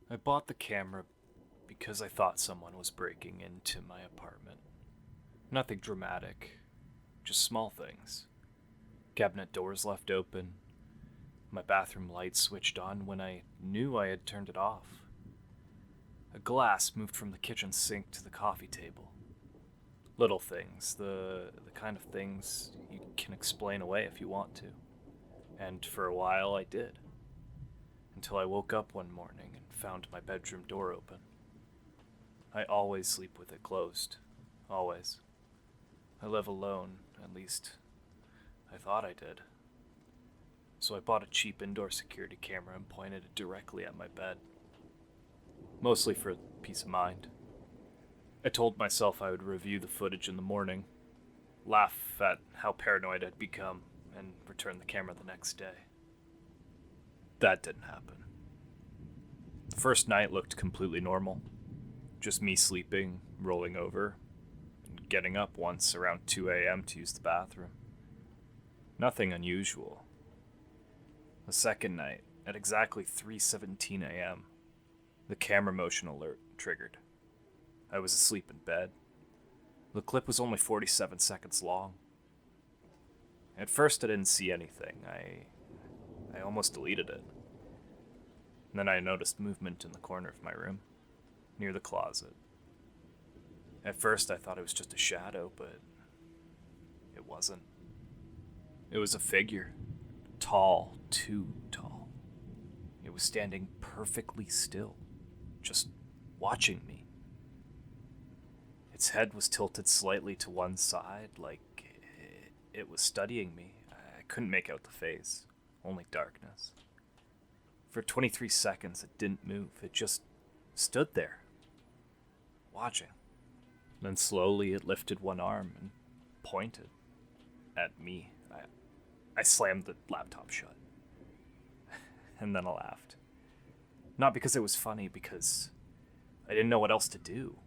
I bought the camera because I thought someone was breaking into my apartment. Nothing dramatic, just small things. Cabinet doors left open, my bathroom light switched on when I knew I had turned it off. A glass moved from the kitchen sink to the coffee table. Little things, the kind of things you can explain away if you want to. And for a while I did. Until I woke up one morning and found my bedroom door open. I always sleep with it closed. Always. I live alone, at least I thought I did. So I bought a cheap indoor security camera and pointed it directly at my bed. Mostly for peace of mind. I told myself I would review the footage in the morning, laugh at how paranoid I'd become, and return the camera the next day. That didn't happen. The first night looked completely normal. Just me sleeping, rolling over, and getting up once around 2 a.m. to use the bathroom. Nothing unusual. The second night, at exactly 3:17 a.m., the camera motion alert triggered. I was asleep in bed. The clip was only 47 seconds long. At first I didn't see anything. I almost deleted it. And then I noticed movement in the corner of my room, near the closet. At first I thought it was just a shadow, but it wasn't. It was a figure. Tall, too tall. It was standing perfectly still, just watching me. Its head was tilted slightly to one side, like it was studying me. I couldn't make out the face, only darkness. For 23 seconds, it didn't move. It just stood there, watching. Then slowly it lifted one arm and pointed at me. I slammed the laptop shut. And then I laughed. Not because it was funny, because I didn't know what else to do.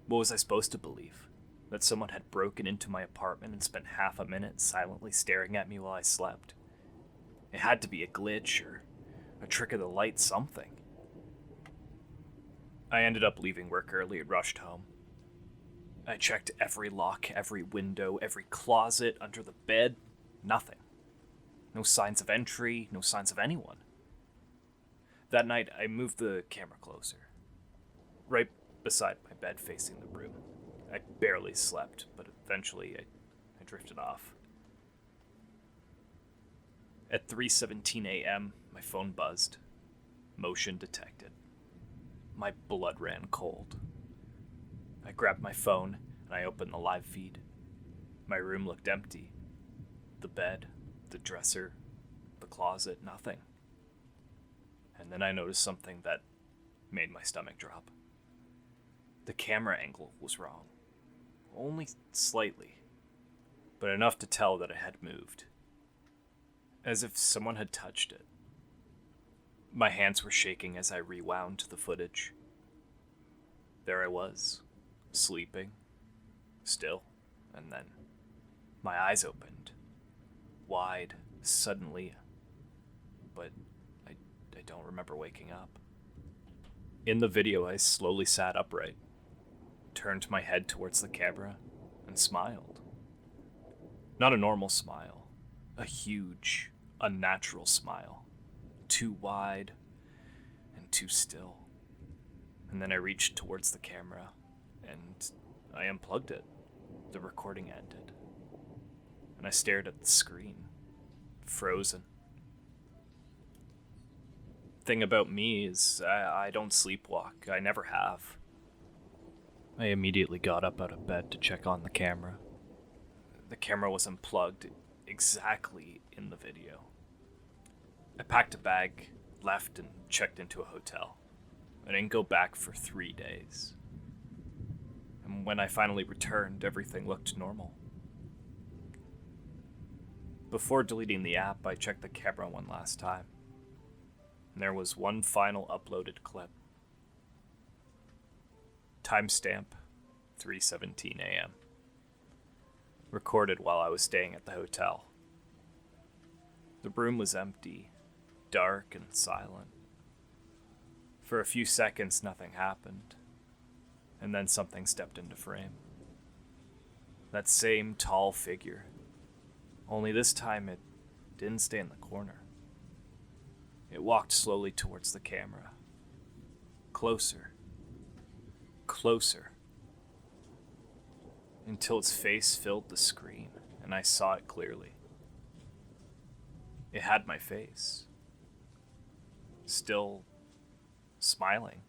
What was I supposed to believe? That someone had broken into my apartment and spent half a minute silently staring at me while I slept? It had to be a glitch or a trick of the light, something. I ended up leaving work early and rushed home. I checked every lock, every window, every closet, under the bed. Nothing. No signs of entry, no signs of anyone. That night, I moved the camera closer, right beside my bed facing the room. I barely slept, but eventually I drifted off. At 3:17 a.m., my phone buzzed. Motion detected. My blood ran cold. I grabbed my phone and I opened the live feed. My room looked empty. The bed, the dresser, the closet, nothing. And then I noticed something that made my stomach drop. The camera angle was wrong. Only slightly, but enough to tell that it had moved. As if someone had touched it. My hands were shaking as I rewound the footage. There I was, sleeping, still, and then my eyes opened. Wide, suddenly, but I don't remember waking up. In the video, I slowly sat upright, turned my head towards the camera, and smiled. Not a normal smile, a huge, unnatural smile, too wide and too still. And then I reached towards the camera, and I unplugged it. The recording ended. And I stared at the screen, frozen. Thing about me is I don't sleepwalk. I never have. I immediately got up out of bed to check on the camera. The camera was unplugged exactly in the video. I packed a bag, left, and checked into a hotel. I didn't go back for 3 days. And when I finally returned, everything looked normal. Before deleting the app, I checked the camera one last time. And there was one final uploaded clip. Timestamp 3:17 a.m. Recorded while I was staying at the hotel. The room was empty, dark and silent. For a few seconds, nothing happened, and then something stepped into frame. That same tall figure, only this time it didn't stay in the corner. It walked slowly towards the camera. Closer. Closer. Until its face filled the screen, and I saw it clearly. It had my face. Still smiling.